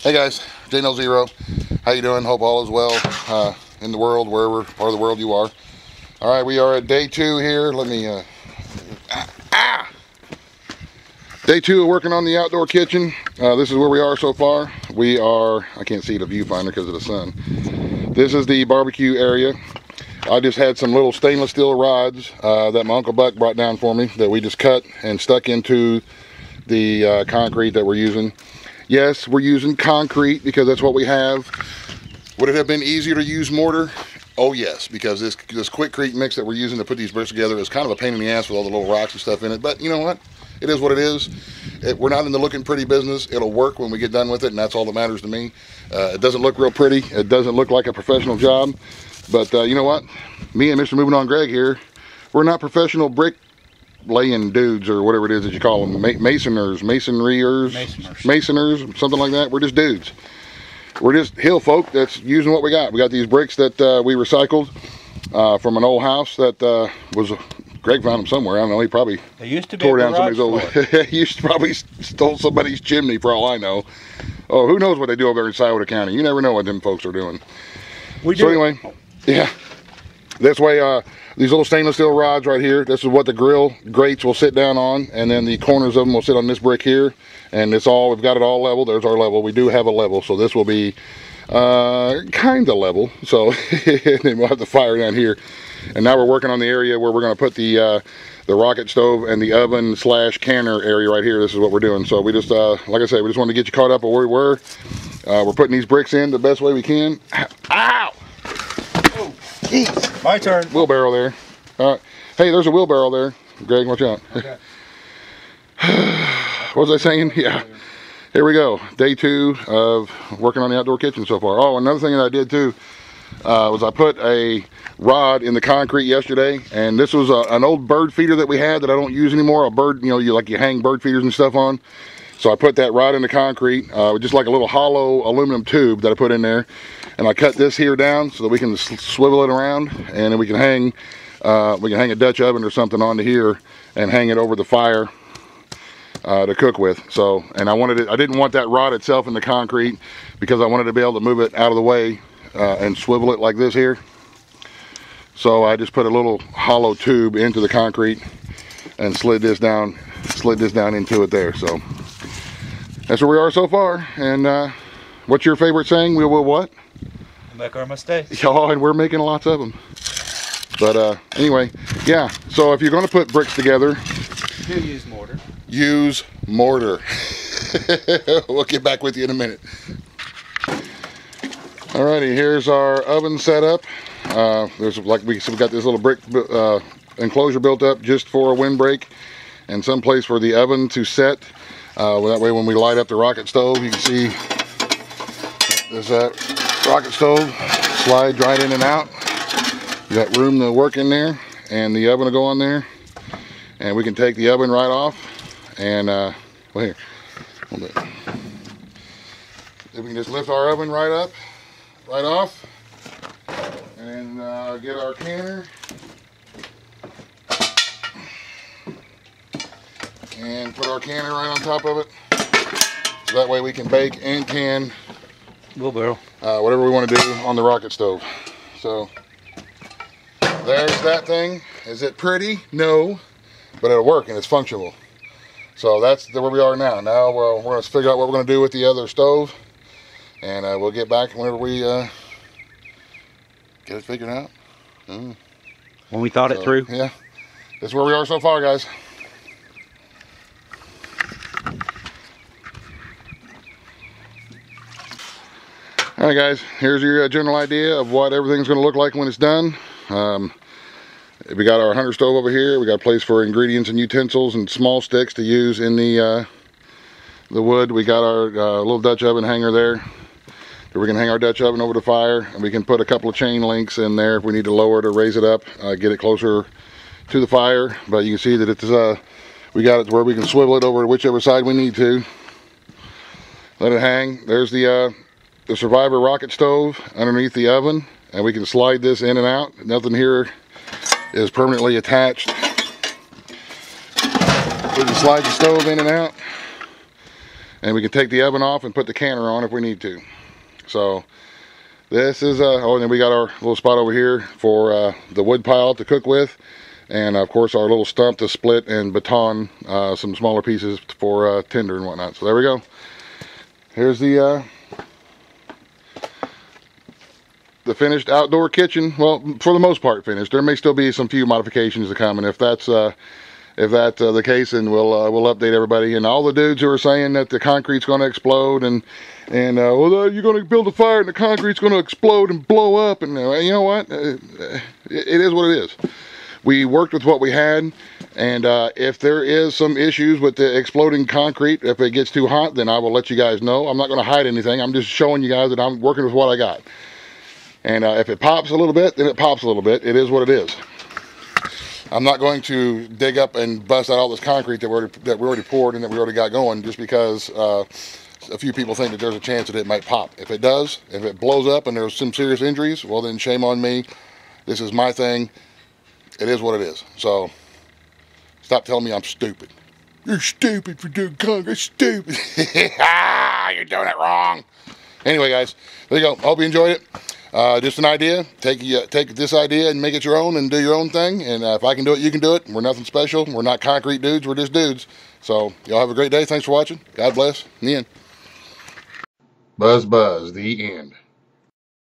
Hey guys, JNL0. How you doing? Hope all is well in the world, wherever part of the world you are. All right, we are at day 2 here. Let me day 2 of working on the outdoor kitchen. This is where we are so far. We are, I can't see the viewfinder because of the sun. This is the barbecue area. I just had some little stainless steel rods that my Uncle Buck brought down for me that we just cut and stuck into the concrete that we're using. Yes, we're using concrete because that's what we have. Would it have been easier to use mortar? Oh yes, because this Quikrete mix that we're using to put these bricks together is kind of a pain in the ass with all the little rocks and stuff in it. But you know what? It is what it is. We're not in the looking pretty business. It'll work when we get done with it, and that's all that matters to me. It doesn't look real pretty. It doesn't look like a professional job. But you know what? Me and Mr. Moving On Greg here, we're not professional brick laying dudes or whatever it is that you call them, masoners, something like that. We're just dudes. We're just hill folk that's using what we got. We got these bricks that we recycled from an old house that was, Greg found them somewhere. I don't know, he probably tore down somebody's old, he used to probably stole somebody's chimney for all I know. Oh, who knows what they do over there in Scioto County. You never know what them folks are doing. So anyway, yeah, this way, these little stainless steel rods right here, this is what the grill grates will sit down on, and then the corners of them will sit on this brick here, and it's all, we've got it all level. There's our level. We do have a level, so this will be kind of level. So and then we'll have the fire down here, and now we're working on the area where we're going to put the rocket stove and the oven / canner area right here. This is what we're doing. So we just, like I said, we just wanted to get you caught up on where we were. We're putting these bricks in the best way we can. Ow! Jeez. My turn. Wheelbarrow there. All right. Hey, there's a wheelbarrow there. Greg, watch out. Okay. What was I saying? Yeah. Here we go. Day 2 of working on the outdoor kitchen so far. Oh, another thing that I did too was I put a rod in the concrete yesterday, and this was an old bird feeder that we had that I don't use anymore. A bird, you know, you hang bird feeders and stuff on. So I put that rod in the concrete, just like a little hollow aluminum tube that I put in there. And I cut this here down so that we can swivel it around, and then we can hang a Dutch oven or something onto here and hang it over the fire to cook with. So, and I didn't want that rod itself in the concrete because I wanted to be able to move it out of the way and swivel it like this here. So I just put a little hollow tube into the concrete and slid this down into it there. So that's where we are so far. And what's your favorite saying? We will what? Make our mistakes. Oh, and we're making lots of them. But anyway, yeah. So if you're going to put bricks together, do use mortar. Use mortar. We'll get back with you in a minute. Alrighty, here's our oven set up. There's we've got this little brick enclosure built up just for a windbreak and some place for the oven to set. That way, when we light up the rocket stove, you can see there's that rocket stove slides right in and out. You got room to work in there, and the oven will go on there, and we can take the oven right off. And well, here, hold it. Then we can just lift our oven right off, and get our canner, and put our canner right on top of it. So that way we can bake and can wheelbarrow whatever we want to do on the rocket stove. So there's that thing. Is it pretty? No, but it'll work and it's functional. So that's where we are now. Now we're going to figure out what we're going to do with the other stove, and we'll get back whenever we get it figured out. When we thought it through. Yeah, that's where we are so far, guys. Alright guys, here's your general idea of what everything's going to look like when it's done. We got our hunter stove over here. We got a place for ingredients and utensils and small sticks to use in the wood. We got our little Dutch oven hanger there. So we can hang our Dutch oven over the fire, and we can put a couple of chain links in there if we need to lower it or raise it up, get it closer to the fire. But you can see that it's we got it to where we can swivel it over to whichever side we need to. Let it hang. There's the Survivor rocket stove underneath the oven, and we can slide this in and out. Nothing here is permanently attached. We can slide the stove in and out. and we can take the oven off and put the canner on if we need to. So this is oh, and then we got our little spot over here for the wood pile to cook with, and of course our little stump to split and baton some smaller pieces for tinder and whatnot. So there we go. Here's the finished outdoor kitchen. Well, for the most part finished. There may still be some few modifications to come, and if that's the case, then we'll update everybody. And all the dudes who are saying that the concrete's going to explode and well, you're going to build a fire and the concrete's going to explode and blow up, and you know what? It is what it is. We worked with what we had, and if there is some issues with the exploding concrete, if it gets too hot, then I will let you guys know. I'm not going to hide anything. I'm just showing you guys that I'm working with what I got. And if it pops a little bit, then it pops a little bit. It is what it is. I'm not going to dig up and bust out all this concrete that we already poured and that we already got going just because a few people think that there's a chance that it might pop. If it does, if it blows up and there's some serious injuries, well then shame on me. This is my thing. It is what it is. So stop telling me I'm stupid. You're stupid for doing concrete. Stupid. You're doing it wrong. Anyway, guys, there you go. Hope you enjoyed it. Just an idea. Take this idea and make it your own and do your own thing. And if I can do it, you can do it. We're nothing special. We're not concrete dudes. We're just dudes. So y'all have a great day. Thanks for watching. God bless. In the end. Buzz, buzz. The end.